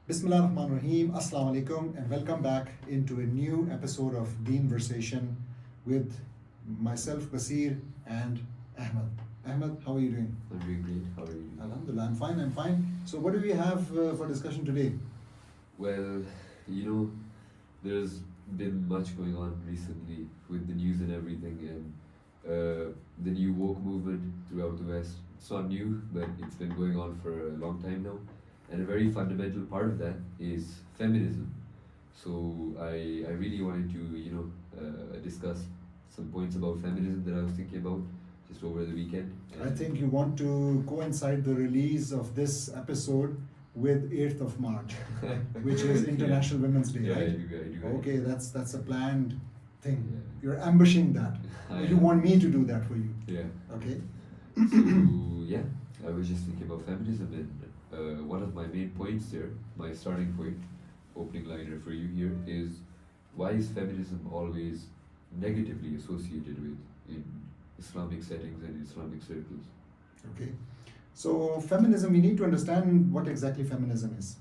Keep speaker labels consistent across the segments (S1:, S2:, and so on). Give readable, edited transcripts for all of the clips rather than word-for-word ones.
S1: Bismillah ar-Rahman ar-Rahim, Assalamu alaikum, and welcome back into a new episode of Deenversation with myself, Basir, and Ahmad. Ahmad, how are you doing?
S2: I'm doing great. How are you?
S1: Alhamdulillah, I'm fine. So, what do we have for discussion today?
S2: Well, there's been much going on recently with the news and everything, and the new woke movement throughout the West. It's not new, but it's been going on for a long time now. And a very fundamental part of that is feminism. So I really wanted to discuss some points about feminism that I was thinking about just over the weekend.
S1: I think you want to coincide the release of this episode with 8th of March, which is International Women's Day,
S2: Yeah,
S1: right?
S2: I do.
S1: Okay, that's a planned thing.
S2: Yeah.
S1: You're ambushing that.
S2: I
S1: You
S2: am.
S1: want me to do that for you.
S2: Yeah.
S1: Okay.
S2: So yeah, I was just thinking about feminism, and one of my main points there, my starting point, opening liner for you here is, why is feminism always negatively associated with in Islamic settings and Islamic circles?
S1: Okay. So feminism, we need to understand what exactly feminism is.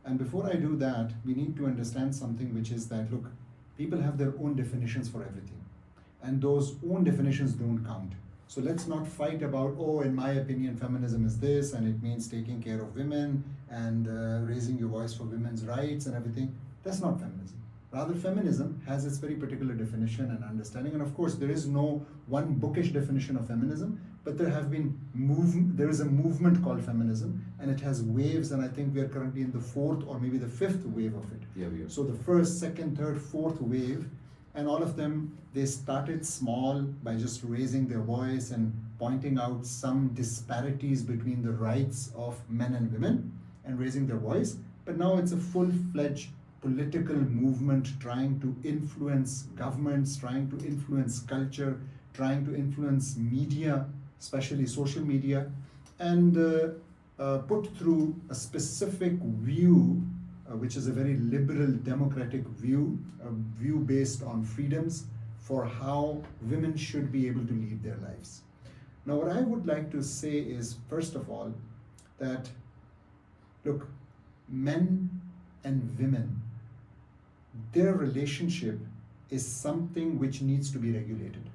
S1: And before I do that, we need to understand something, which is that, look, people have their own definitions for everything. And those own definitions don't count. So let's not fight about, oh, in my opinion, feminism is this, and it means taking care of women and raising your voice for women's rights and everything. That's not feminism. Rather, feminism has its very particular definition and understanding. And of course, there is no one bookish definition of feminism, but there is a movement called feminism, and it has waves, and I think we are currently in the fourth or maybe the fifth wave of it.
S2: Yeah, we are.
S1: So the first, second, third, fourth wave, and all of them, they started small by just raising their voice and pointing out some disparities between the rights of men and women and raising their voice. But now it's a full-fledged political movement trying to influence governments, trying to influence culture, trying to influence media, especially social media, and put through a specific view, which is a very liberal democratic view, a view based on freedoms for how women should be able to lead their lives. Now, what I would like to say is, first of all, that, look, men and women, their relationship is something which needs to be regulated.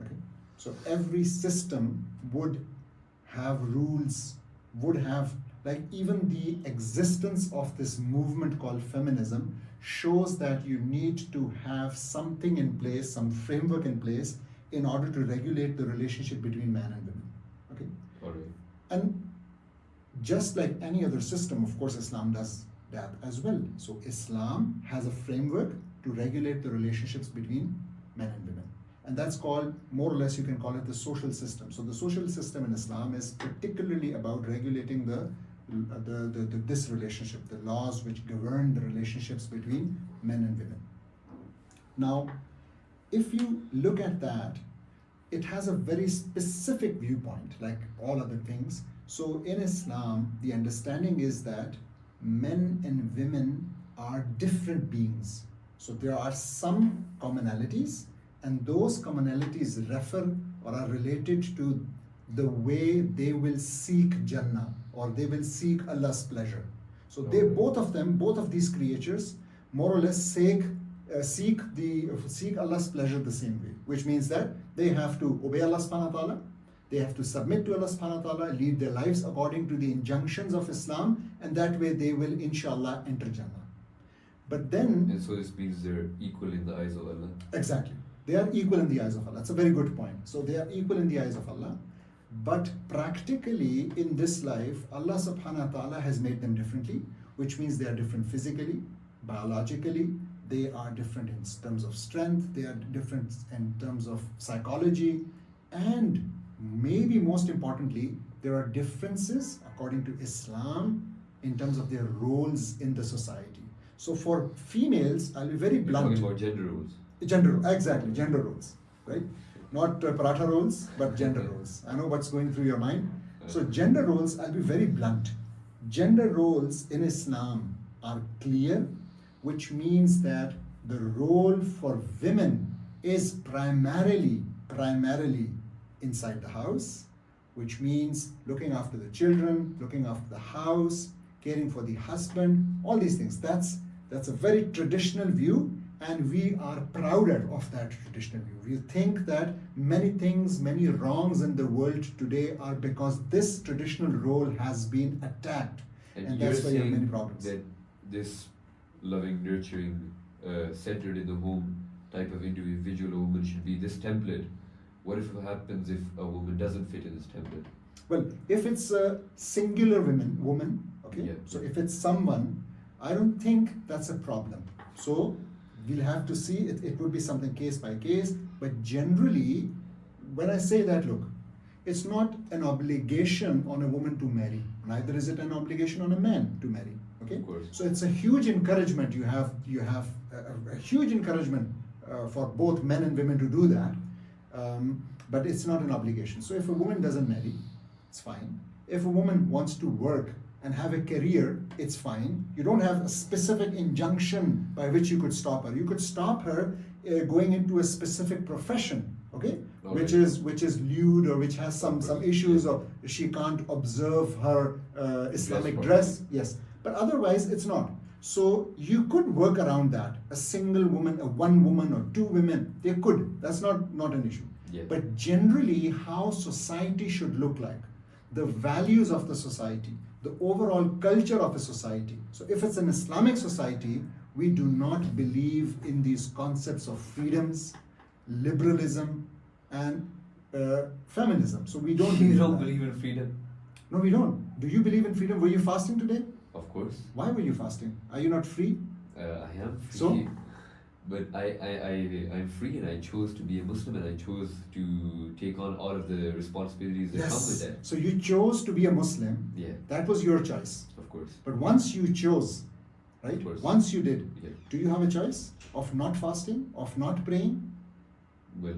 S1: Okay? So every system would have rules, would have, like, even the existence of this movement called feminism shows that you need to have something in place, some framework in place, in order to regulate the relationship between man and women. Okay?
S2: All right.
S1: And just like any other system, of course, Islam does that as well. So Islam has a framework to regulate the relationships between men and women. And that's called, more or less, you can call it the social system. So the social system in Islam is particularly about regulating this relationship, the laws which govern the relationships between men and women. Now, if you look at that, it has a very specific viewpoint, like all other things. So in Islam, the understanding is that men and women are different beings. So there are some commonalities, and those commonalities refer or are related to the way they will seek Jannah, or they will seek Allah's pleasure. So they, both of these creatures, more or less seek Allah's pleasure the same way, which means that they have to obey Allah subhanahu wa ta'ala, they have to submit to Allah subhanahu wa ta'ala, lead their lives according to the injunctions of Islam, and that way they will, inshallah, enter Jannah. But then...
S2: And so this means they're equal in the eyes of Allah?
S1: Exactly. They are equal in the eyes of Allah. That's a very good point. So they are equal in the eyes of Allah. But practically in this life, Allah subhanahu wa ta'ala has made them differently, which means they are different physically, biologically, they are different in terms of strength, they are different in terms of psychology, and maybe most importantly, there are differences according to Islam in terms of their roles in the society. So for females, I'll be very blunt.
S2: You're talking about gender roles.
S1: Gender roles, right? Not paratha roles, but gender roles. I know what's going through your mind. So gender roles, I'll be very blunt. Gender roles in Islam are clear, which means that the role for women is primarily inside the house, which means looking after the children, looking after the house, caring for the husband, all these things. That's a very traditional view, and we are prouder of that traditional view. We think that many things, many wrongs in the world today are because this traditional role has been attacked, and that's why you have many problems.
S2: That this loving, nurturing, centered in the home type of individual or woman should be this template. What if it happens if a woman doesn't fit in this template?
S1: Well, if it's a singular woman, okay,
S2: Yeah.
S1: so if it's someone, I don't think that's a problem. So we'll have to see, it would be something case by case, but generally, when I say that, look, it's not an obligation on a woman to marry, neither is it an obligation on a man to marry, okay?
S2: Of course.
S1: So it's a huge encouragement, you have a huge encouragement for both men and women to do that, but it's not an obligation. So if a woman doesn't marry, it's fine. If a woman wants to work and have a career, it's fine. You don't have a specific injunction by which you could stop her. You could stop her going into a specific profession, okay? Which is lewd, or which has some issues, or she can't observe her Islamic dress. Yes, but otherwise it's not. So you could work around that. A single woman, a one woman, or two women, they could. That's not an issue.
S2: Yeah.
S1: But generally, how society should look like, the values of the society, the overall culture of a society. So if it's an Islamic society, we do not believe in these concepts of freedoms, liberalism, and feminism. So we don't.
S2: You don't believe in freedom?
S1: No, we don't. Do you believe in freedom? Were you fasting today?
S2: Of course.
S1: Why were you fasting? Are you not free?
S2: I am free.
S1: So?
S2: But I'm free, and I chose to be a Muslim, and I chose to take on all of the responsibilities that come with that.
S1: So you chose to be a Muslim.
S2: Yeah.
S1: That was your choice.
S2: Of course.
S1: But once you chose, right?
S2: Of course.
S1: Once you did,
S2: Yeah.
S1: do you have a choice of not fasting, of not praying?
S2: Well,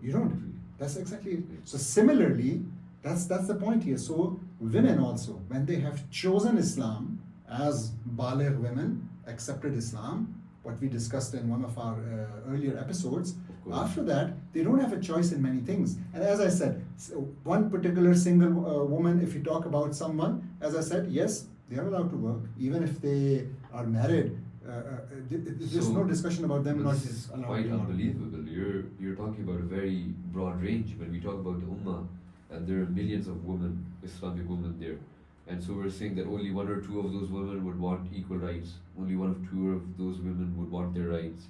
S1: You don't.
S2: really.
S1: That's exactly it.
S2: Yeah.
S1: So similarly, that's the point here. So women also, when they have chosen Islam as baligh women, accepted Islam, what we discussed in one of our earlier episodes,
S2: Of course.
S1: after that, they don't have a choice in many things. And as I said, one particular single woman, if you talk about someone, as I said, yes, they are allowed to work, even if they are married. There's
S2: So,
S1: no discussion about them
S2: But
S1: not
S2: this is
S1: allowed
S2: quite
S1: to work.
S2: unbelievable. You're talking about a very broad range when we talk about the Ummah, and there are millions of women, Islamic women there. And so we're saying that only one or two of those women would want equal rights. Only one or two of those women would want their rights.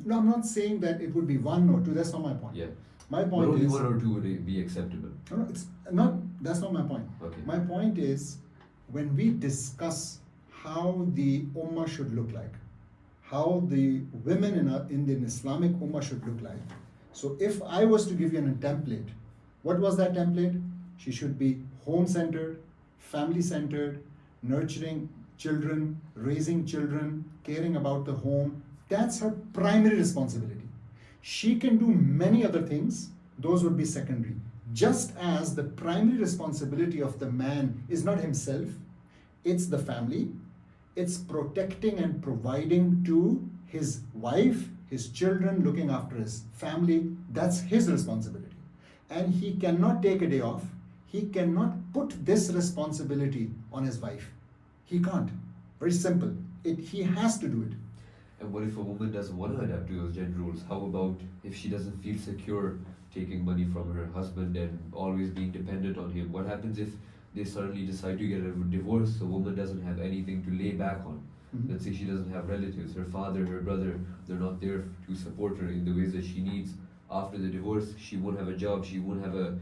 S1: No, I'm not saying that it would be one or two. That's not my point.
S2: Yeah.
S1: My
S2: But
S1: point
S2: only
S1: is
S2: one or two would be acceptable.
S1: no, it's not. That's not my point.
S2: Okay.
S1: My point is, when we discuss how the ummah should look like, how the women in the Islamic ummah should look like. So if I was to give you a template, what was that template? She should be home-centered, family-centered, nurturing children, raising children, caring about the home. That's her primary responsibility. She can do many other things, those would be secondary. Just as the primary responsibility of the man is not himself, it's the family, it's protecting and providing to his wife, his children, looking after his family. That's his responsibility. And he cannot take a day off. He cannot put this responsibility on his wife. He can't. Very simple. He has to do it.
S2: And what if a woman doesn't want to adapt to those gender roles? How about if she doesn't feel secure taking money from her husband and always being dependent on him? What happens if they suddenly decide to get a divorce? The woman doesn't have anything to lay back on.
S1: Mhm.
S2: Let's say she doesn't have relatives, her father, her brother, they're not there to support her in the ways that she needs. After the divorce, she won't have a job, she won't have a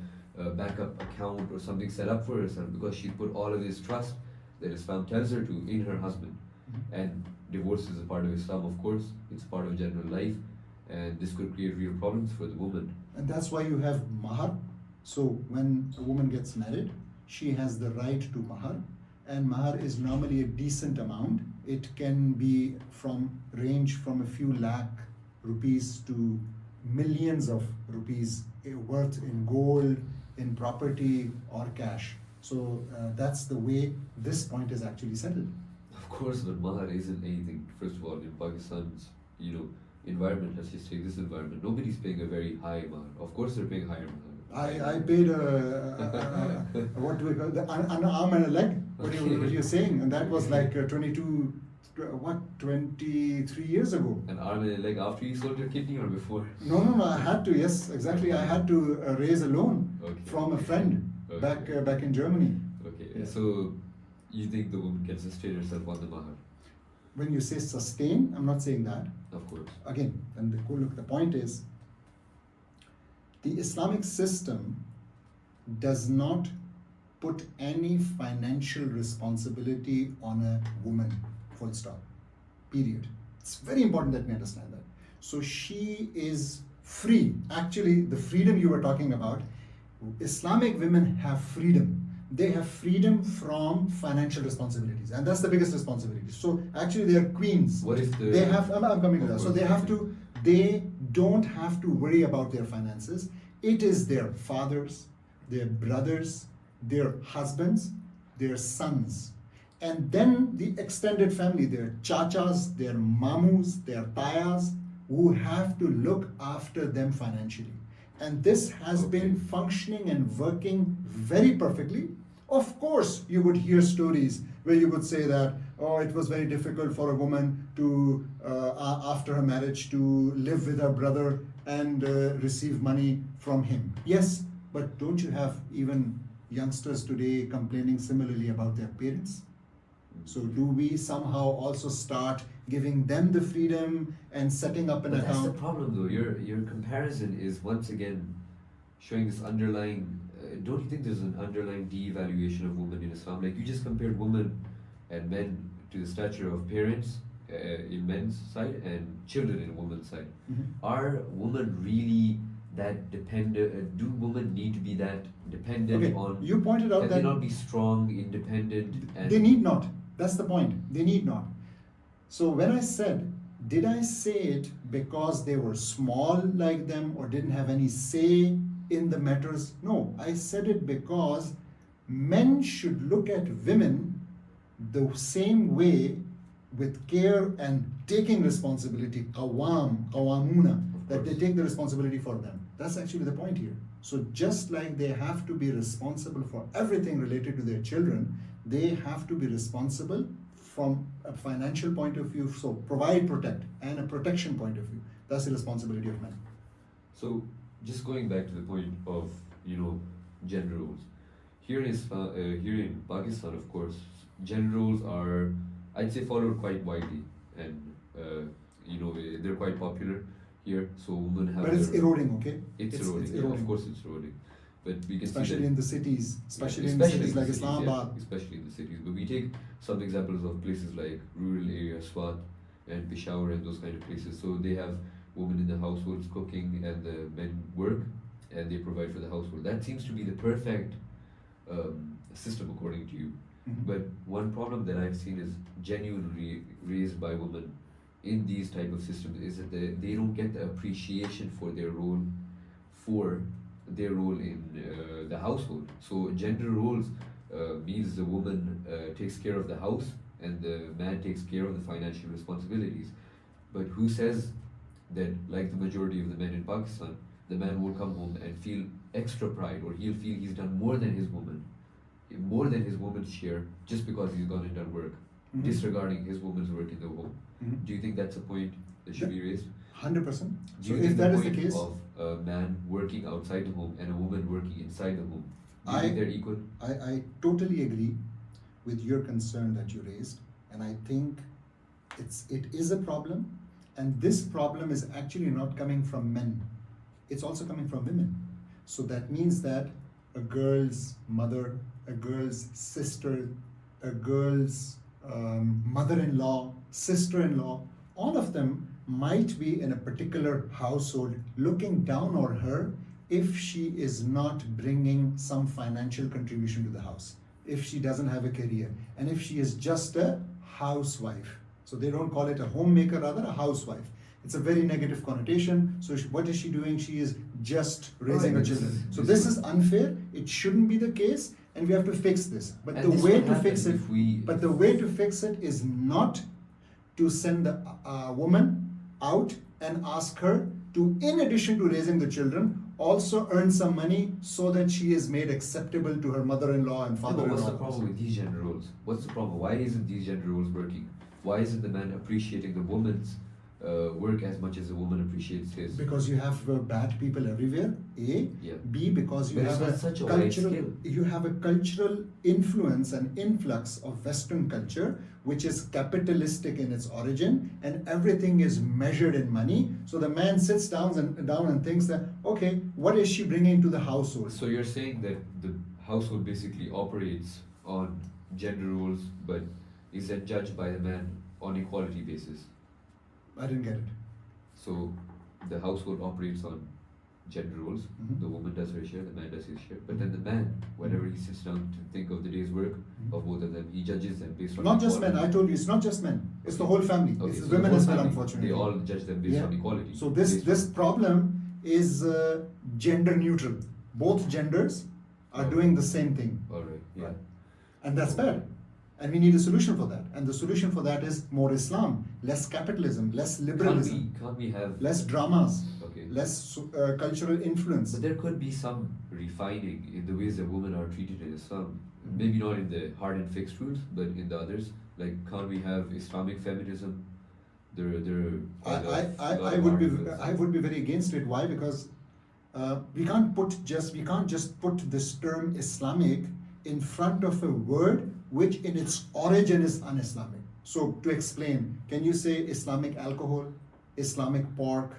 S2: backup account or something set up for herself because she put all of this trust that Islam tells her to in her husband.
S1: Mhm.
S2: And divorce is a part of Islam, of course, it's part of general life, and this could create real problems for the woman.
S1: And that's why you have mahar. So when a woman gets married, she has the right to mahar. And mahar is normally a decent amount. It can be range from a few lakh rupees to millions of rupees worth in gold, in property, or cash. So that's the way this point is actually settled.
S2: Of course, but mahar isn't anything. First of all, in Pakistan's, environment, let's just take this environment, nobody's paying a very high mahar. Of course, they're paying higher mahar.
S1: I paid what do we call an arm and a leg. what you're saying, and that was like 23 years ago.
S2: And Armin, like after you sold your kidney or before?
S1: No, I had to, yes, exactly. I had to raise a loan
S2: Okay.
S1: from a friend
S2: Okay.
S1: back in Germany.
S2: Okay,
S1: Yeah.
S2: so you think the woman can sustain herself on the mahar?
S1: When you say sustain, I'm not saying that.
S2: Of course.
S1: Again, and the point is, the Islamic system does not put any financial responsibility on a woman, full stop, period. It's very important that we understand that. So she is free. Actually, the freedom you were talking about, Islamic women have freedom. They have freedom from financial responsibilities, and that's the biggest responsibility. So actually, they are queens.
S2: What if the...
S1: They have. I'm coming to that. So
S2: Of
S1: they
S2: course.
S1: have to. They don't have to worry about their finances. It is their fathers, their brothers, their husbands, their sons, and then the extended family, their chachas, their mamus, their tayas, who have to look after them financially. And this has
S2: Okay.
S1: been functioning and working very perfectly. Of course, you would hear stories where you would say that, oh, it was very difficult for a woman to, after her marriage, to live with her brother and receive money from him. Yes, but don't you have even youngsters today complaining similarly about their parents? So do we somehow also start giving them the freedom and setting up an
S2: But that's the
S1: account?
S2: problem though. Your comparison is once again showing this underlying. Don't you think there's an underlying de-evaluation of women in Islam? Like you just compared women and men to the stature of parents in men's side and children in women's side.
S1: Mhm.
S2: Are women really that dependent? Do women need to be that dependent
S1: Okay,
S2: on?
S1: you pointed out
S2: Can they
S1: that
S2: not be strong, independent, and
S1: they need not. That's the point. They need not. So when I said, did I say it because they were small like them or didn't have any say in the matters? No, I said it because men should look at women the same way, with care and taking responsibility, qawamuna, that they
S2: course.
S1: take the responsibility for them. That's actually the point here. So just like they have to be responsible for everything related to their children, they have to be responsible from a financial point of view, so provide, protect, and a protection point of view. That's the responsibility of men.
S2: So, just going back to the point of gender roles, here in Pakistan, of course, gender roles are, I'd say, followed quite widely, and they're quite popular here. So women have.
S1: But it's
S2: their-
S1: eroding, okay?
S2: It's
S1: It's
S2: eroding. Yeah,
S1: eroding.
S2: of course, it's eroding. But we can see
S1: Especially
S2: that,
S1: in the cities, especially in
S2: especially
S1: cities
S2: in the
S1: like
S2: cities, yeah,
S1: Islamabad.
S2: especially in the cities. But we take some examples of places like rural areas, Swat and Peshawar and those kind of places. So they have women in the households cooking and the men work and they provide for the household. That seems to be the perfect system according to you.
S1: Mhm.
S2: But one problem that I've seen is genuinely raised by women in these type of systems is that they don't get the appreciation for their role in the household. So gender roles means the woman takes care of the house and the man takes care of the financial responsibilities. But who says that, like the majority of the men in Pakistan, the man will come home and feel extra pride, or he'll feel he's done more than his woman's share, just because he's gone and done work,
S1: Mhm.
S2: disregarding his woman's work in the home.
S1: Mhm.
S2: Do you think that's a point that should be raised?
S1: 100%.
S2: Do
S1: So
S2: you
S1: if
S2: think
S1: that
S2: the
S1: is the
S2: point
S1: case,
S2: of a man working outside the home and a woman working inside the home, do you
S1: I-
S2: think they're equal?
S1: I totally agree with your concern that you raised, and I think it is a problem, and this problem is actually not coming from men. It's also coming from women. So that means that a girl's mother, a girl's sister, a girl's mother-in-law, sister-in-law, all of them might be in a particular household looking down on her if she is not bringing some financial contribution to the house, if she doesn't have a career, and if she is just a housewife. So they don't call it a homemaker, rather a housewife. It's a very negative connotation. So what is she doing? She is just raising her
S2: Right,
S1: children.
S2: this
S1: So
S2: is-
S1: this is unfair. It shouldn't be the case, and we have to fix this. But
S2: And
S1: the
S2: this
S1: way
S2: will
S1: to
S2: happen
S1: fix it,
S2: if we-
S1: but the way to fix it is not to send the woman out and ask her to, in addition to raising the children, also earn some money so that she is made acceptable to her mother-in-law and
S2: Yeah, but
S1: father-in-law.
S2: what's the problem with these gender roles? What's the problem? Why isn't these gender roles working? Why isn't the man appreciating the woman's work as much as the woman appreciates his?
S1: Because you have bad people everywhere, A.
S2: Yeah.
S1: B, because you
S2: But it's
S1: have
S2: not such a wide
S1: cultural,
S2: scale.
S1: you have a cultural influence and influx of Western culture, which is capitalistic in its origin, and everything is measured in money. So the man sits down and thinks that, okay, what is she bringing to the household?
S2: So you're saying that the household basically operates on gender roles, but is then judged by the man on equality basis.
S1: I didn't get it.
S2: So the household operates on gender roles.
S1: Mhm.
S2: The woman does her share, the man does his share. But then the man, whenever he sits down to think of the day's work of both of them, he judges them based on
S1: Not just men,
S2: equality.
S1: I told you, it's not just men. It's the whole family.
S2: Okay,
S1: It's
S2: so the
S1: women
S2: whole
S1: as well,
S2: family,
S1: unfortunately.
S2: They all judge them based
S1: Yeah.
S2: on equality.
S1: So this problem is gender neutral. Both genders are
S2: Oh.
S1: doing the same thing.
S2: Alright, yeah.
S1: Right. And that's bad. And we need a solution for that. And the solution for that is more Islam, less capitalism, less liberalism,
S2: Can't we have
S1: less dramas,
S2: okay.
S1: less cultural influence.
S2: But there could be some refining in the ways that women are treated in Islam. Maybe not in the hard and fixed rules, but in the others. Like, can't we have Islamic feminism?
S1: I would be very against it. Why? Because we can't just put this term Islamic in front of a word which in its origin is un-Islamic. So to explain, can you say Islamic alcohol, Islamic pork,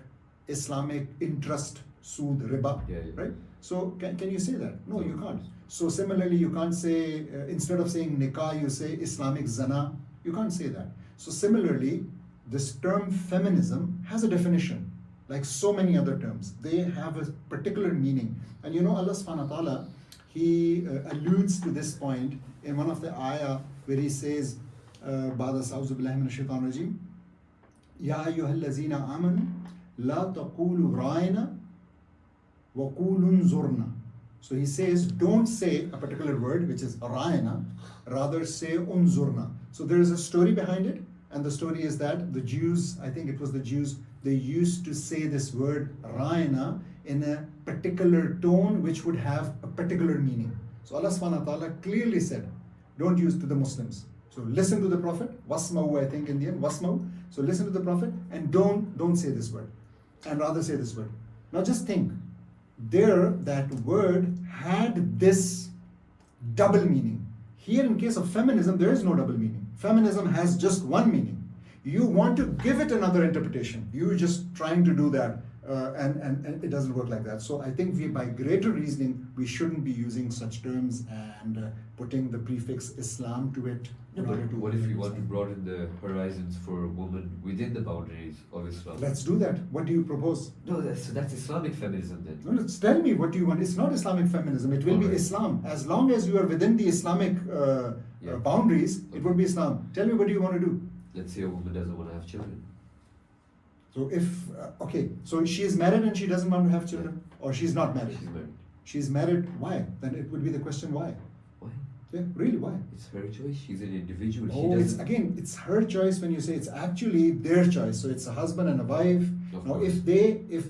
S1: Islamic interest, sood, riba,
S2: Yeah.
S1: right? So can you say that? No, you can't. So similarly, you can't say, instead of saying nikah, you say Islamic zana. You can't say that. So similarly, this term feminism has a definition, like so many other terms. They have a particular meaning. And you know, Allah subhanahu wa ta'ala, He alludes to this point in one of the ayah where He says, Ba'da sa'uzu billahi minash shaitanir rajim, Ya ayyuhal lazina amanu, la taqulu ra'ina wa qulu unzurna. So He says, don't say a particular word, which is ra'ina, rather say unzurna. So there is a story behind it, and the story is that the Jews, I think it was the Jews, they used to say this word ra'ina in a particular tone which would have a particular meaning. So Allah subhanahu wa ta'ala clearly said, don't use to the Muslims. So listen to the Prophet, wasma'u, I think in the end, wasma'u. So listen to the Prophet and don't say this word, and rather say this word. Now just think, there that word had this double meaning. Here in case of feminism, there is no double meaning. Feminism has just one meaning. You want to give it another interpretation. You're just trying to do that, and it doesn't work like that. So I think by greater reasoning, we shouldn't be using such terms and putting the prefix Islam to it.
S2: No, but what if we want to broaden the horizons for women within the boundaries of Islam?
S1: Let's do that. What do you propose?
S2: No, that's Islamic feminism then.
S1: No, tell me what do you want. It's not Islamic feminism. It will be
S2: Alright.
S1: Islam. As long as you are within the Islamic boundaries, it will be Islam. Tell me what do you want to do?
S2: Let's say a woman doesn't want to have children.
S1: So if, okay, so she is married and she doesn't want to have children, or she's not married.
S2: She's married.
S1: She's married, why? Then it would be the question, why?
S2: Why?
S1: Yeah, really, why?
S2: It's her choice. She's an individual. She
S1: Oh,
S2: doesn't.
S1: it's her choice when you say it's actually their choice. So it's a husband and a wife.
S2: Of
S1: Now,
S2: course.
S1: if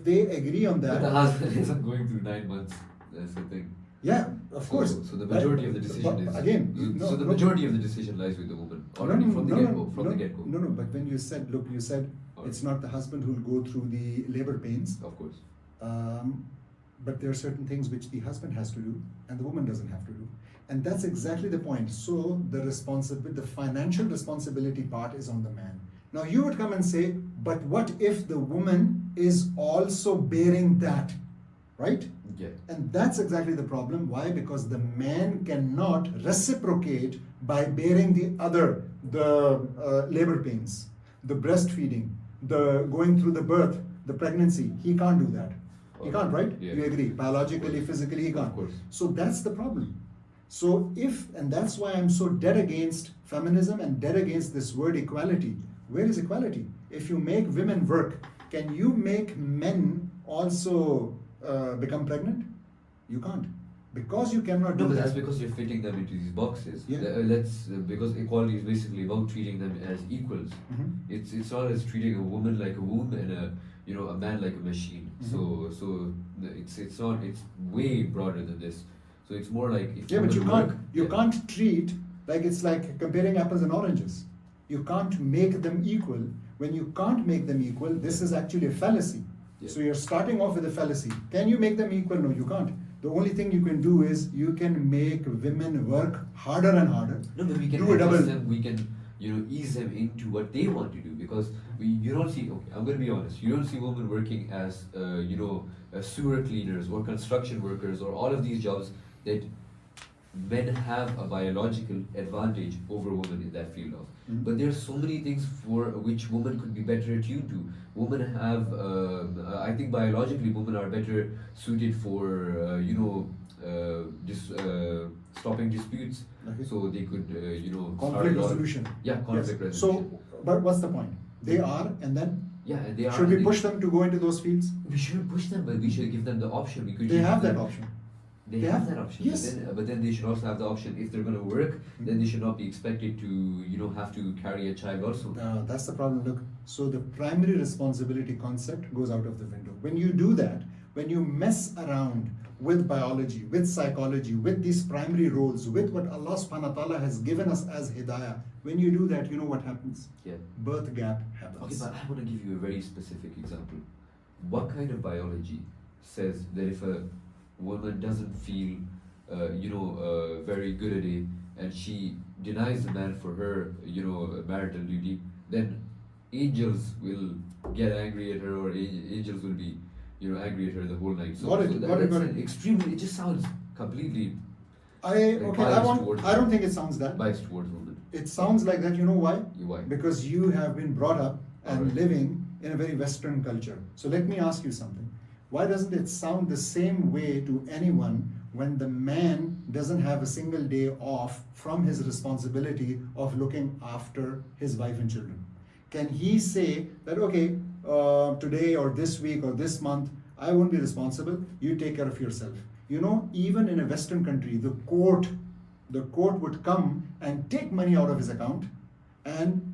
S1: they agree on
S2: But the
S1: that,
S2: husband isn't going through 9 months. That's the thing.
S1: yeah, of course.
S2: So the majority of the decision
S1: But
S2: is
S1: again.
S2: so the majority of the decision lies with the woman already from the get-go.
S1: No. But when you said, look, you said
S2: Alright.
S1: it's not the husband who will go through the labor pains.
S2: Of course.
S1: But there are certain things which the husband has to do and the woman doesn't have to do. And that's exactly the point. So the financial responsibility part is on the man. Now you would come and say, but what if the woman is also bearing that, right?
S2: Yeah.
S1: And that's exactly the problem. Why? Because the man cannot reciprocate by bearing the labor pains, the breastfeeding, the going through the birth, the pregnancy. He can't do that. He can't, right?
S2: Yeah.
S1: You agree? Biologically, physically, he can't.
S2: Of course.
S1: So that's the problem. So and that's why I'm so dead against feminism and dead against this word equality. Where is equality? If you make women work, can you make men also become pregnant? You can't. Because you cannot do
S2: No, but
S1: that.
S2: that's because you're fitting them into these boxes.
S1: Yeah.
S2: Because equality is basically about treating them as equals.
S1: Mhm.
S2: it's not as treating a woman like a womb and a man like a machine. So it's not, it's way broader than this. So it's more like if
S1: Yeah, but
S2: women
S1: you can't treat, like it's like comparing apples and oranges. You can't make them equal. When you can't make them equal, this is actually a fallacy.
S2: Yeah.
S1: So you're starting off with a fallacy. Can you make them equal? No, you can't. The only thing you can do is you can make women work harder and harder.
S2: No, but we can
S1: do a double.
S2: adjust them. We can, ease them into what they want to do, because you don't see. Okay, I'm going to be honest. You don't see women working as sewer cleaners or construction workers or all of these jobs that men have a biological advantage over women in that field of. But there are so many things for which women could be better attuned to. Women have, I think biologically, women are better suited for, stopping disputes.
S1: Okay.
S2: So they could,
S1: Conflict resolution.
S2: Yeah, conflict
S1: Yes.
S2: resolution.
S1: So, but what's the point? They are, and then
S2: Yeah, and they are.
S1: should we push them to go into those fields?
S2: We shouldn't push them, but we should give them the option. We could
S1: They
S2: give
S1: have
S2: them-
S1: that option.
S2: They
S1: They
S2: have
S1: have-
S2: that option.
S1: yes.
S2: But then they should also have the option, if they're going to work, then they should not be expected to, have to carry a child also.
S1: That's the problem. Look, so the primary responsibility concept goes out of the window. When you do that, when you mess around with biology, with psychology, with these primary roles, with what Allah subhanahu wa ta'ala has given us as hidayah, when you do that, you know what happens?
S2: Yeah.
S1: Birth gap
S2: Okay,
S1: happens.
S2: but I want to give you a very specific example. What kind of biology says that if a woman doesn't feel, very good at it, and she denies the man for her, marital duty, then angels will get angry at her, or angels will be, angry at her the whole night. So,
S1: Got it,
S2: so
S1: got it,
S2: that's
S1: got
S2: an
S1: it.
S2: extremely. It just sounds completely
S1: I don't think it sounds that.
S2: biased towards women.
S1: It sounds like that. You know why?
S2: Why?
S1: Because you have been brought up and
S2: Alright.
S1: living in a very Western culture. So let me ask you something. Why doesn't it sound the same way to anyone when the man doesn't have a single day off from his responsibility of looking after his wife and children? Can he say that, okay, today or this week or this month, I won't be responsible, you take care of yourself? Even in a Western country, the court would come and take money out of his account and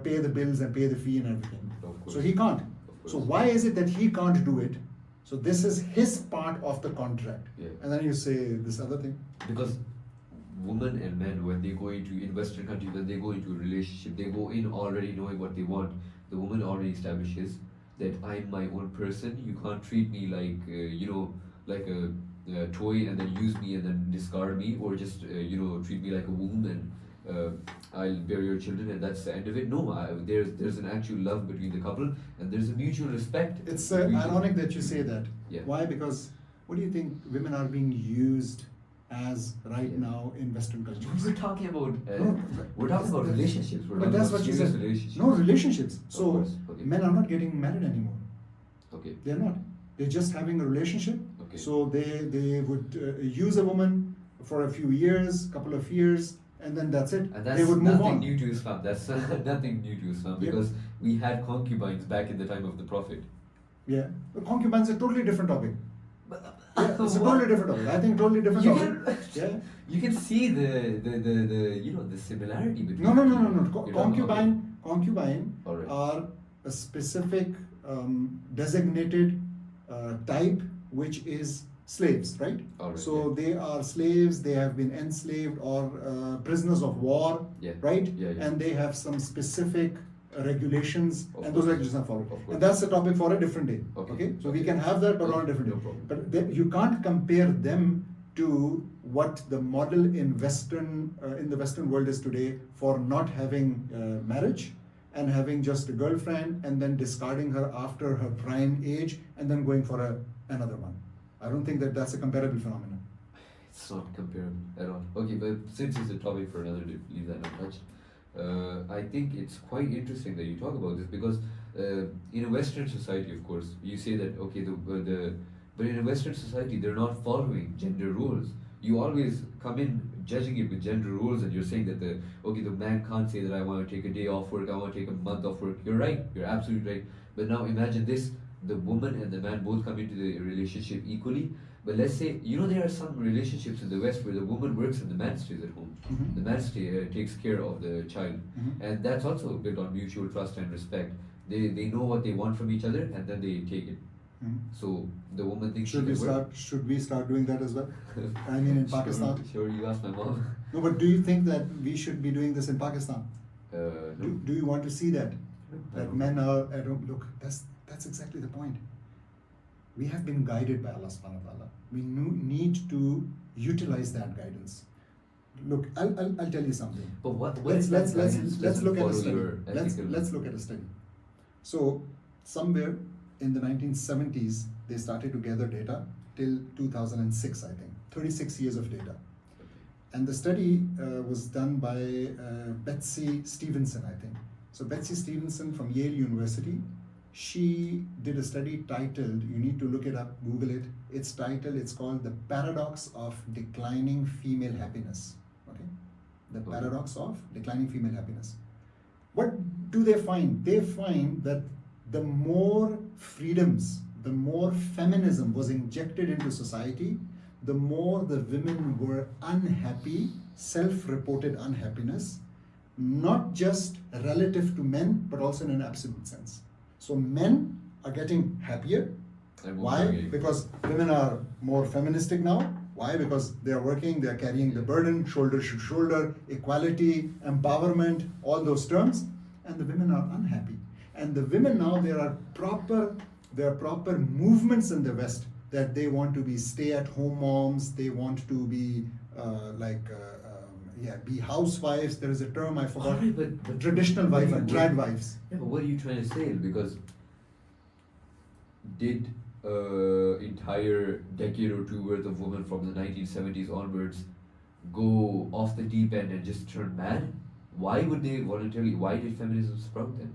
S1: pay the bills and pay the fee and everything.
S2: Of course.
S1: So he can't.
S2: Of
S1: So
S2: course.
S1: why is it that he can't do it? So this is his part of the contract.
S2: Yeah.
S1: And then you say this other thing.
S2: Because women and men, when they go in Western countries, when they go into a relationship, they go in already knowing what they want. The woman already establishes that I'm my own person. You can't treat me like like a toy and then use me and then discard me, or just treat me like a womb and I'll bear your children and that's the end of it. No, there's an actual love between the couple, and there's a mutual respect.
S1: It's
S2: between them.
S1: ironic that you say that.
S2: Yeah.
S1: Why? Because what do you think women are being used as right
S2: Yeah.
S1: now in Western culture?
S2: We're talking about
S1: No,
S2: we're talking about
S1: that's-
S2: relationships. We're
S1: But
S2: talking
S1: that's
S2: about
S1: what you
S2: serious
S1: said.
S2: relationships.
S1: No, relationships. So
S2: course, okay.
S1: men are not getting married anymore.
S2: Okay.
S1: They're not. They're just having a relationship.
S2: Okay.
S1: So they would use a woman for a few years, couple of years, and then that's it.
S2: And that's
S1: they would move
S2: nothing
S1: on.
S2: new to Islam. That's nothing new to Islam,
S1: Yeah.
S2: because we had concubines back in the time of the Prophet.
S1: Yeah. But concubines is a totally different topic.
S2: But,
S1: Yeah, it's a totally different topic. I think totally different
S2: You
S1: topic. Yeah.
S2: You can see the similarity between.
S1: No.
S2: You're talking about-
S1: Concubine
S2: Alright.
S1: are a specific designated type, which is slaves, right?
S2: Alright,
S1: So
S2: yeah.
S1: they are slaves. They have been enslaved or prisoners of war,
S2: Yeah.
S1: right?
S2: Yeah, yeah.
S1: And they have some specific regulations,
S2: Of
S1: and those
S2: course.
S1: regulations are followed.
S2: Of course.
S1: And that's the topic for a different day.
S2: Okay.
S1: So we can have that, but on a different
S2: No
S1: day.
S2: problem.
S1: But you can't compare them to what the model in the Western world is today for not having marriage and having just a girlfriend and then discarding her after her prime age and then going for another one. I don't think that that's a comparable phenomenon.
S2: It's not comparable at all. Okay, but since it's a topic for another day, leave that untouched. I think it's quite interesting that you talk about this, because in a Western society, of course, you say that okay, but in a Western society, they're not following gender roles. You always come in judging it with gender roles, and you're saying that the man can't say that I want to take a day off work, I want to take a month off work. You're right. You're absolutely right. But now imagine this: the woman and the man both come into the relationship equally. But let's say, there are some relationships in the West where the woman works and the man stays at home.
S1: Mhm.
S2: The man takes care of the child.
S1: Mhm.
S2: And that's also built on mutual trust and respect. They know what they want from each other and then they take it.
S1: Mhm.
S2: So the woman thinks
S1: Should
S2: she
S1: we
S2: can work.
S1: should we start doing that as well? I mean, in Pakistan.
S2: Sure, you ask my mom.
S1: No, but do you think that we should be doing this in Pakistan?
S2: No.
S1: Do you want to see that?
S2: I
S1: That
S2: don't
S1: men are at home. Look, that's exactly the point. We have been guided by Allah subhanahu wa ta'ala. We need to utilize that guidance. Look, I'll tell you something.
S2: But what
S1: Let's
S2: if that guidance
S1: let's
S2: doesn't
S1: look at a
S2: follow
S1: study.
S2: your ethical-
S1: Let's look at a study. So somewhere in the 1970s, they started to gather data till 2006, I think. 36 years of data. And the study was done by Betsy Stevenson, I think. So Betsy Stevenson from Yale University, she did a study titled, you need to look it up, Google it. It's called The Paradox of Declining Female Happiness. Okay? The
S2: Okay.
S1: Paradox of Declining Female Happiness. What do they find? They find that the more freedoms, the more feminism was injected into society, the more the women were unhappy, self-reported unhappiness, not just relative to men, but also in an absolute sense. So men are getting happier.
S2: And women
S1: Why?
S2: are getting-
S1: Because women are more feministic now. Why? Because they are working, they are carrying the burden, shoulder to shoulder, equality, empowerment, all those terms, and the women are unhappy. And the women now, there are proper movements in the West that they want to be stay-at-home moms, they want to be be housewives. There is a term I forgot.
S2: Alright, but
S1: Traditional
S2: what
S1: wife,
S2: do you-
S1: trad wives.
S2: Yeah, but what are you trying to say? Because did entire decade or two worth of women from the 1970s onwards go off the deep end and just turn mad? Why would they voluntarily? Why did feminism sprout then?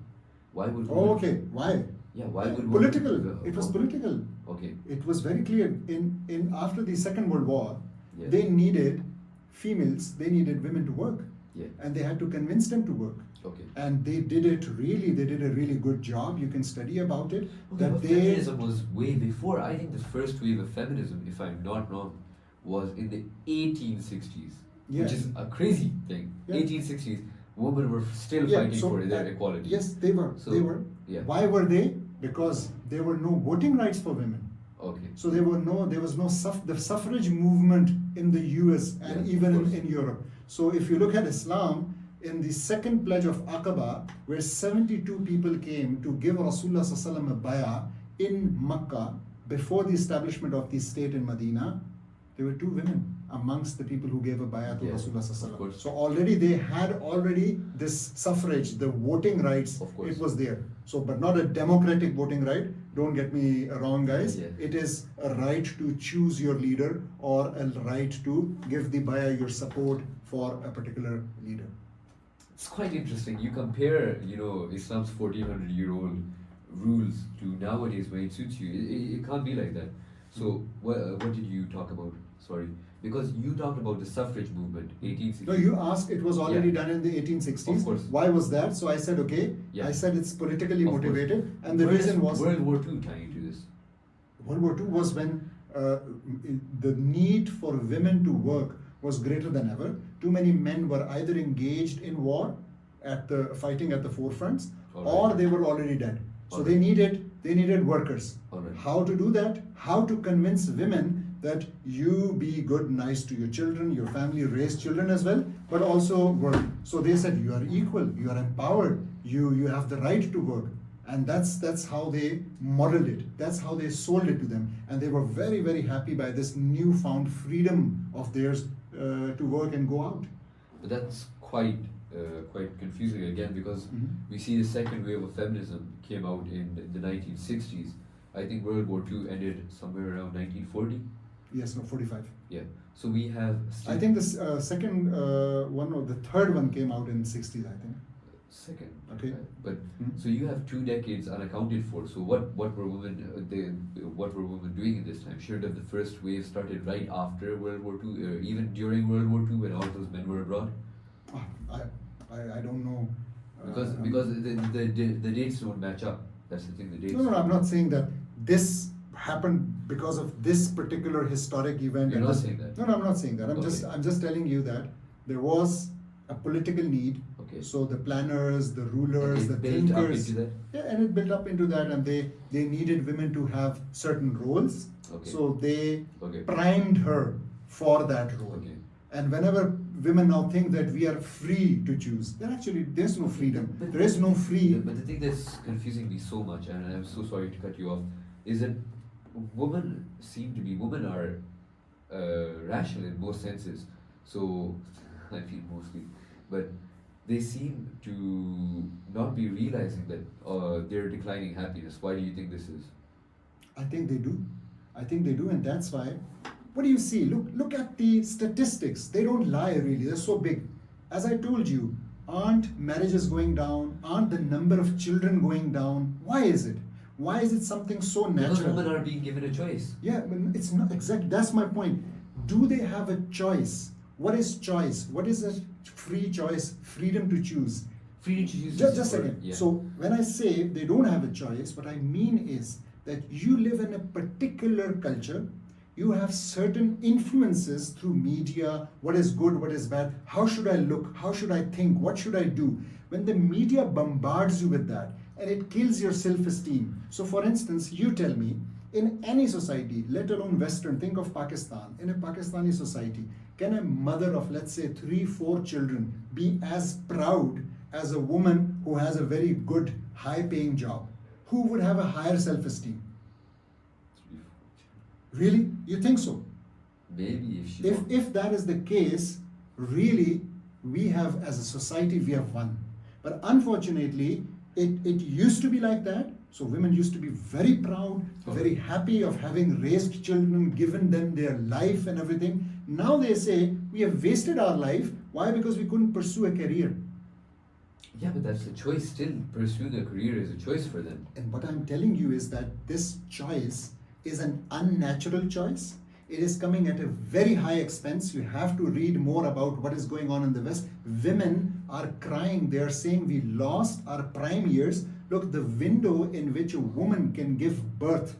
S2: Why would
S1: Oh,
S2: women-
S1: okay. Why?
S2: Yeah, why would
S1: Political.
S2: women-
S1: It was political.
S2: Okay.
S1: It was very clear. In after the Second World War,
S2: Yeah.
S1: they needed females. They needed women to work,
S2: Yeah.
S1: and they had to convince them to work.
S2: Okay.
S1: And they did it really. They did a really good job. You can study about it.
S2: Okay,
S1: that
S2: but
S1: they
S2: feminism was way before. I think the first wave of feminism, if I'm not wrong, was in the 1860s,
S1: Yeah.
S2: which is a crazy thing.
S1: Yeah.
S2: 1860s, women were still
S1: Yeah,
S2: fighting
S1: so,
S2: for their
S1: uh,
S2: equality.
S1: Yes, they were.
S2: So,
S1: they were.
S2: yeah.
S1: Why were they? Because there were no voting rights for women.
S2: Okay.
S1: So there was no the suffrage movement in the US and
S2: Yeah,
S1: even
S2: of course.
S1: in Europe. So if you look at Islam, in the second pledge of Aqaba, where 72 people came to give Rasulullah sallallahu alaihi wasallam a bayah in Makkah before the establishment of the state in Medina, there were 2 women amongst the people who gave a bayah to
S2: Yeah,
S1: Rasulullah sallallahu
S2: of
S1: alaihi wasallam.
S2: course.
S1: So already they had this suffrage, the voting rights,
S2: Of course.
S1: it was there. So, but not a democratic voting right. Don't get me wrong, guys.
S2: Yeah.
S1: It is a right to choose your leader or a right to give the bayah your support for a particular leader.
S2: It's quite interesting. You compare, Islam's 1400-year-old rules to nowadays when it suits you. It can't be like that. So, what did you talk about? Sorry. Because you talked about the suffrage movement, 1860s.
S1: No, you asked, it was already
S2: Yeah.
S1: done in the 1860s.
S2: Of course.
S1: Why was that? So I said, okay.
S2: Yeah.
S1: I said it's politically
S2: Of course.
S1: motivated. And the
S2: Where
S1: reason
S2: does
S1: was
S2: World War II tie into this?
S1: World War II was when the need for women to work was greater than ever. Too many men were either engaged in war, fighting at the forefronts,
S2: Alright.
S1: or they were already dead. So
S2: Alright.
S1: they needed workers.
S2: Alright.
S1: How to do that? How to convince women that you be good, nice to your children, your family, raise children as well, but also work. So they said you are equal, you are empowered, you have the right to work. And that's how they modeled it. That's how they sold it to them. And they were very, very happy by this newfound freedom of theirs to work and go out.
S2: But that's quite confusing again, because
S1: Mhm.
S2: we see the second wave of feminism came out in the 1960s. I think World War II ended somewhere around 1940.
S1: Yes, no, 45.
S2: Yeah. So we have.
S1: I think the second one or the third one came out in 60s, I think.
S2: Second.
S1: Okay.
S2: But
S1: Hmm.
S2: so you have 2 decades unaccounted for. So what were women what were women doing in this time? Sure that the first wave started right after World War II, or even during World War II when all those men were abroad.
S1: I don't know.
S2: Because the dates don't match up. That's the thing. The dates.
S1: No, I'm not saying that this happened because of this particular historic event.
S2: You're
S1: and
S2: not
S1: this-
S2: saying that.
S1: No, I'm not saying that. I'm
S2: Okay.
S1: just telling you that there was a political need.
S2: Okay.
S1: So the planners, the rulers,
S2: And
S1: the
S2: it built up
S1: thinkers,
S2: into that?
S1: yeah, and it built up into that, and they needed women to have certain roles.
S2: Okay.
S1: So they
S2: Okay.
S1: primed her for that role.
S2: Okay.
S1: And whenever women now think that we are free to choose, there's no freedom.
S2: But-
S1: There is no free.
S2: But the thing that's confusing me so much, and I'm so sorry to cut you off, is that women are rational in most senses. So, I feel mostly, but they seem to not be realizing that they're declining happiness. Why do you think this is?
S1: I think they do. I think they do, and that's why. What do you see? Look at the statistics. They don't lie really. They're so big. As I told you, aren't marriages going down? Aren't the number of children going down? Why is it? Why is it something so
S2: Because
S1: natural?
S2: women are being given a choice.
S1: Yeah, but it's not exact. That's my point. Do they have a choice? What is choice? What is a free choice? Freedom to choose.
S2: Freedom to choose.
S1: Just a
S2: is
S1: second.
S2: important, yeah.
S1: So when I say they don't have a choice, what I mean is that you live in a particular culture. You have certain influences through media. What is good? What is bad? How should I look? How should I think? What should I do? When the media bombards you with that, and it kills your self-esteem. So for instance, you tell me, in any society, let alone Western, think of Pakistan. In a Pakistani society, can a mother of, let's say, 3-4 children be as proud as a woman who has a very good, high-paying job? Who would have a higher self-esteem? Really? You think so?
S2: Maybe if she.
S1: If that is the case, really, we have, as a society, we have won. But unfortunately, it used to be like that. So women used to be very proud, very happy of having raised children, given them their life and everything. Now they say, we have wasted our life. Why? Because we couldn't pursue a career.
S2: Yeah, but that's a choice still. Pursuing a career is a choice for them.
S1: And what I'm telling you is that this choice is an unnatural choice. It is coming at a very high expense. You have to read more about what is going on in the West. Women are crying. They are saying we lost our prime years. Look, the window in which a woman can give birth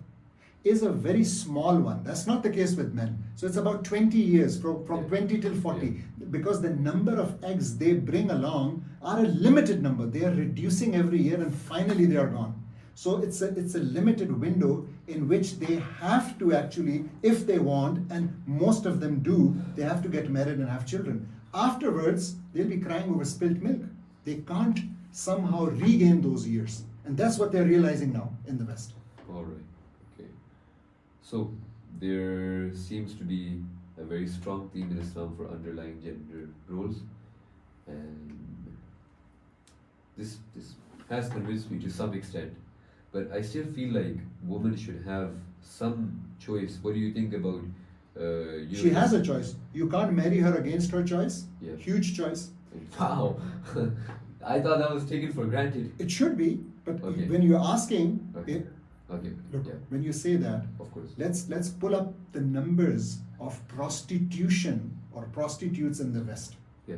S1: is a very small one. That's not the case with men. So it's about 20 years, from 20 till 40. Because the number of eggs they bring along are a limited number. They are reducing every year and finally they are gone. So it's a limited window in which they have to actually, if they want, and most of them do, they have to get married and have children. Afterwards, they'll be crying over spilt milk. They can't somehow regain those years. And that's what they're realizing now in the West.
S2: All right. Okay. So there seems to be a very strong theme in Islam for underlying gender roles, and this has convinced me to some extent. But I still feel like women should have some choice. What do you think about?
S1: She has a choice. You can't marry her against her choice.
S2: Yeah.
S1: Huge choice.
S2: Wow. I thought that was taken for granted.
S1: It should be, but
S2: Okay.
S1: when you're asking,
S2: Okay. Okay.
S1: look,
S2: Yeah.
S1: when you say that,
S2: Of course.
S1: let's pull up the numbers of prostitution or prostitutes in the West.
S2: Yeah.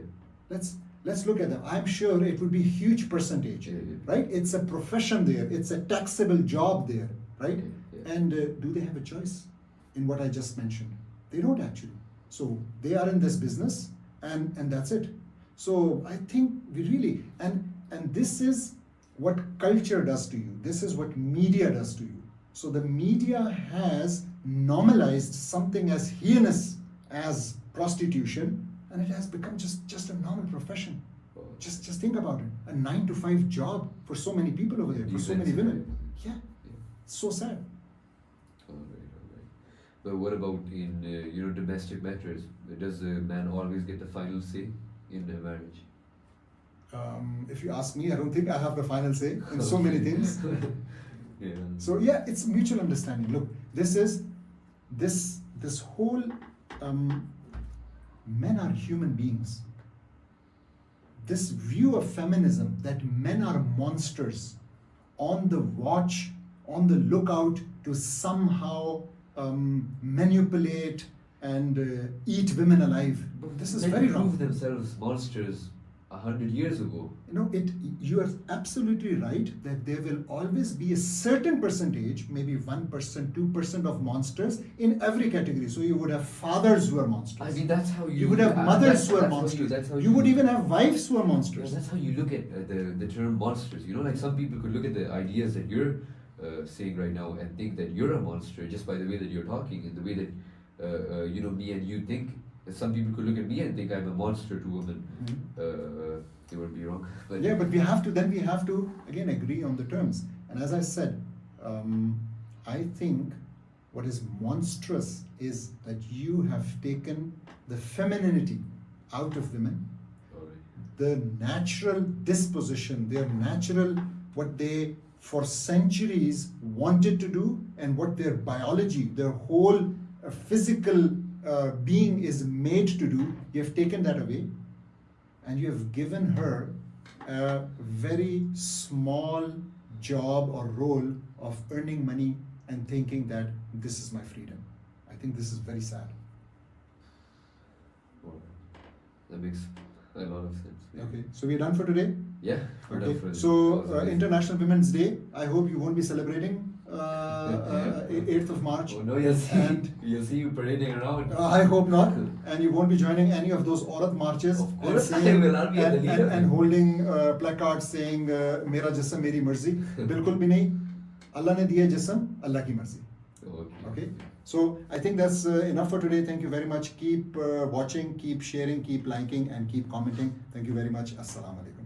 S1: Let's look at them. I'm sure it would be a huge percentage,
S2: Yeah.
S1: right? It's a profession there. It's a taxable job there, right?
S2: Okay, yeah.
S1: And do they have a choice in what I just mentioned? They don't actually. So they are in this business, and that's it. So I think we really and this is what culture does to you. This is what media does to you. So the media has normalized something as heinous as prostitution, and it has become just a normal profession.
S2: Oh.
S1: Just think about it. A 9-to-5 job for so many people over there, for so many women. Yeah.
S2: Yeah.
S1: So sad.
S2: All right. But what about in domestic matters? Does the man always get the final say in a marriage?
S1: If you ask me, I don't think I have the final say in so many things.
S2: Yeah.
S1: So yeah, it's mutual understanding. Look, this whole men are human beings. This view of feminism that men are monsters on the watch, on the lookout to somehow manipulate and eat women alive. This is
S2: Men
S1: very
S2: prove
S1: wrong.
S2: themselves monsters 100 years ago.
S1: You are absolutely right that there will always be a certain percentage, maybe 1%, 2% of monsters in every category. So you would have fathers who are monsters.
S2: I mean, that's how
S1: You would have mothers who are
S2: that's how
S1: monsters.
S2: that's how
S1: You would even have wives who are monsters.
S2: That's how you look at the term monsters. Like some people could look at the ideas that you're saying right now and think that you're a monster just by the way that you're talking and the way that me and you think. Some people could look at me and think I'm a monster to women. They would be wrong. But
S1: But we have to again agree on the terms. And as I said, I think what is monstrous is that you have taken the femininity out of women, the natural disposition, their natural, what they for centuries wanted to do, and what their biology, their whole physical being is made to do. You have taken that away, and you have given her a very small job or role of earning money and thinking that this is my freedom. I think this is very sad.
S2: Well, that makes a lot of sense. Yeah.
S1: Okay, so we're done for today.
S2: Yeah, we're done for
S1: So
S2: today.
S1: International Women's Day. I hope you won't be celebrating 8th of March.
S2: Oh no, you'll see you parading around.
S1: I hope not, and you won't be joining any of those Aurat marches.
S2: Of course
S1: and
S2: I will. I'll be the leader.
S1: and holding placards saying "Mera jism, meri marzi." बिल्कुल भी नहीं. Allah ने दिया जिस्म, Allah की मर्जी. Okay. So I think that's enough for today. Thank you very much. Keep watching, keep sharing, keep liking, and keep commenting. Thank you very much. Assalamu alaikum.